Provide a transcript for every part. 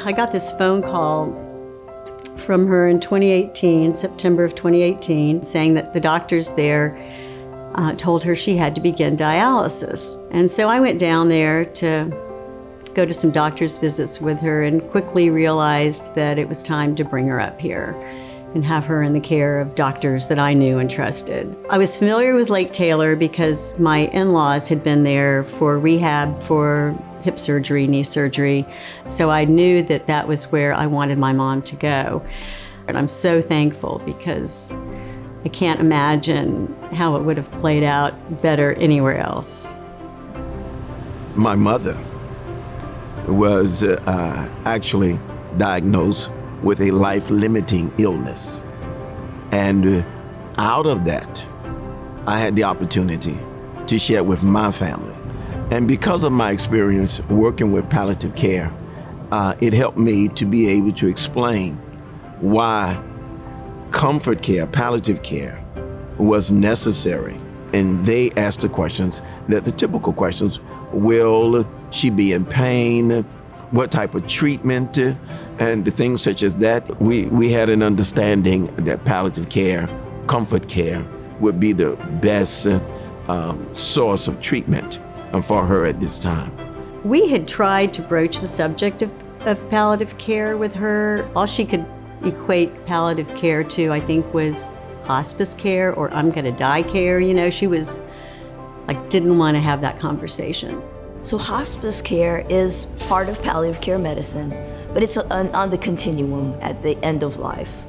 I got this phone call from her in 2018, September of 2018, saying that the doctors there told her she had to begin dialysis. And so I went down there to go to some doctor's visits with her and quickly realized that it was time to bring her up here and have her in the care of doctors that I knew and trusted. I was familiar with Lake Taylor because my in-laws had been there for rehab for hip surgery, knee surgery, so I knew that that was where I wanted my mom to go. And I'm so thankful because I can't imagine how it would have played out better anywhere else. My mother was actually diagnosed with a life-limiting illness. And out of that, I had the opportunity to share with my family. And because of my experience working with palliative care, it helped me to be able to explain why comfort care, palliative care, was necessary. And they asked the questions, the typical questions: will she be in pain? What type of treatment? And the things such as that. We had an understanding that palliative care, comfort care, would be the best source of treatment for her at this time. We had tried to broach the subject of palliative care with her. All she could equate palliative care to, I think, was hospice care or I'm gonna die care. You know, she was like, didn't want to have that conversation. So hospice care is part of palliative care medicine, but it's on the continuum at the end of life.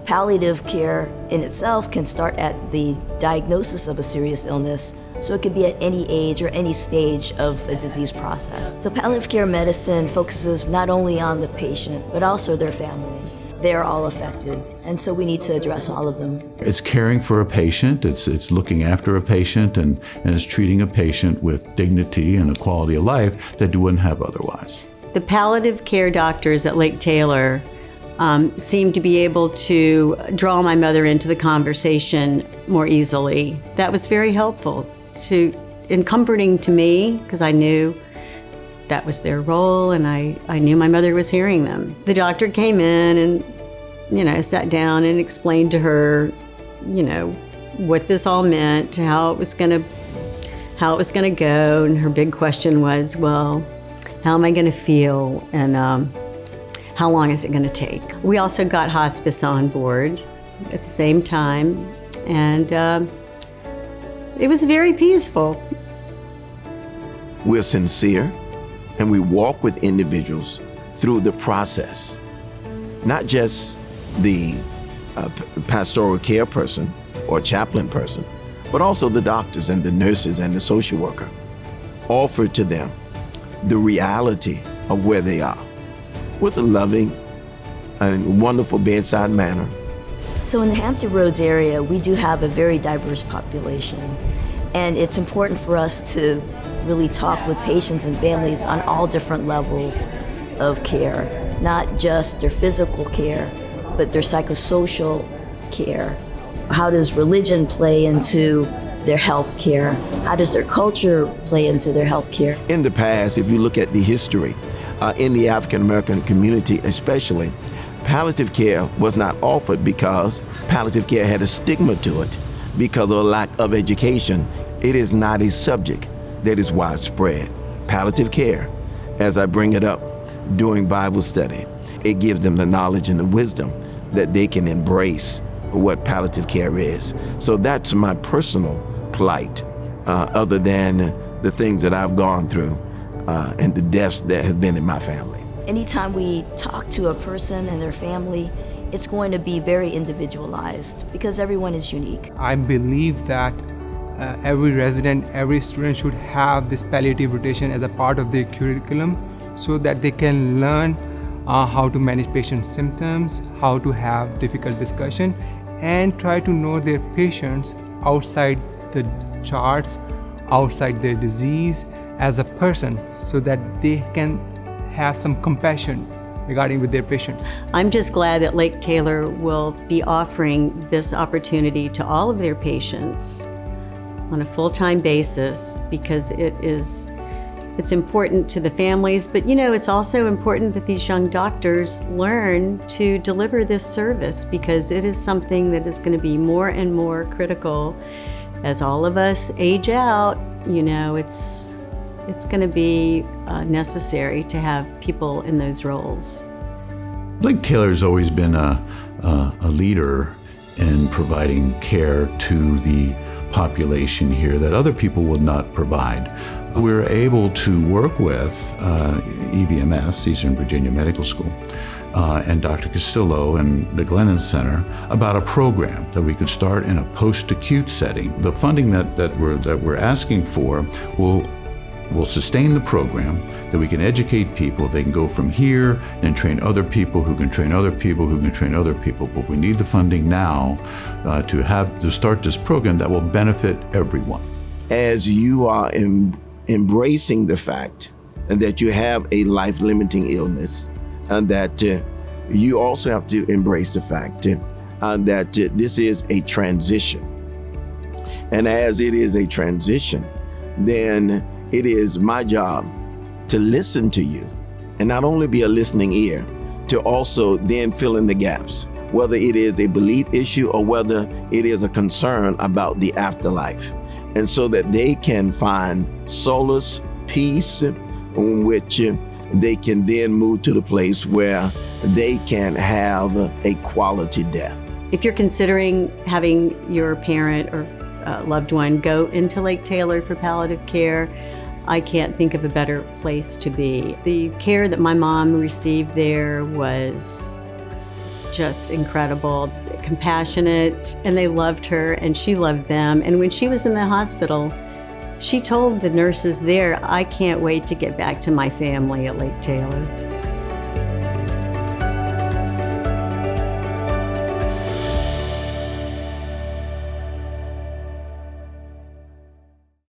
Palliative care in itself can start at the diagnosis of a serious illness, so it could be at any age or any stage of a disease process. So palliative care medicine focuses not only on the patient, but also their family. They're all affected, and so we need to address all of them. It's caring for a patient, it's looking after a patient, and it's treating a patient with dignity and a quality of life that you wouldn't have otherwise. The palliative care doctors at Lake Taylor seemed to be able to draw my mother into the conversation more easily. That was very helpful and comforting to me, because I knew that was their role, and I knew my mother was hearing them. The doctor came in and, sat down and explained to her, what this all meant, how it was gonna go, and her big question was, well, how am I gonna feel, and how long is it gonna take? We also got hospice on board at the same time, and it was very peaceful. We're sincere, and we walk with individuals through the process, not just the pastoral care person or chaplain person, but also the doctors and the nurses and the social worker. Offer to them the reality of where they are with a loving and wonderful bedside manner. So in the Hampton Roads area, we do have a very diverse population, and it's important for us to really talk with patients and families on all different levels of care, not just their physical care, but their psychosocial care. How does religion play into their health care? How does their culture play into their health care? In the past, if you look at the history, in the African American community especially, palliative care was not offered because palliative care had a stigma to it because of a lack of education. It is not a subject that is widespread. Palliative care, as I bring it up during Bible study, it gives them the knowledge and the wisdom that they can embrace what palliative care is. So that's my personal plight, other than the things that I've gone through and the deaths that have been in my family. Anytime we talk to a person and their family, it's going to be very individualized because everyone is unique. I believe that every resident, every student should have this palliative rotation as a part of their curriculum so that they can learn how to manage patient symptoms, how to have difficult discussion, and try to know their patients outside the charts, outside their disease as a person, so that they can have some compassion regarding with their patients. I'm just glad that Lake Taylor will be offering this opportunity to all of their patients on a full-time basis, because it is It's important to the families, but it's also important that these young doctors learn to deliver this service, because it is something that is going to be more and more critical as all of us age out. It's going to be necessary to have people in those roles. Lake Taylor's always been a leader in providing care to the population here that other people would not provide. We're able to work with EVMS, Eastern Virginia Medical School, and Dr. Castillo and the Glennon Center about a program that we could start in a post-acute setting. The funding that we're asking for will sustain the program, that we can educate people. They can go from here and train other people who can train other people who can train other people. But we need the funding now to start this program that will benefit everyone. As you are embracing the fact that you have a life-limiting illness, and that you also have to embrace the fact that this is a transition. And as it is a transition, then it is my job to listen to you, and not only be a listening ear, to also then fill in the gaps, whether it is a belief issue or whether it is a concern about the afterlife. And so that they can find solace, peace, in which they can then move to the place where they can have a quality death. If you're considering having your parent or loved one go into Lake Taylor for palliative care, I can't think of a better place to be. The care that my mom received there was just incredible, compassionate, and they loved her and she loved them. And when she was in the hospital, she told the nurses there, "I can't wait to get back to my family at Lake Taylor."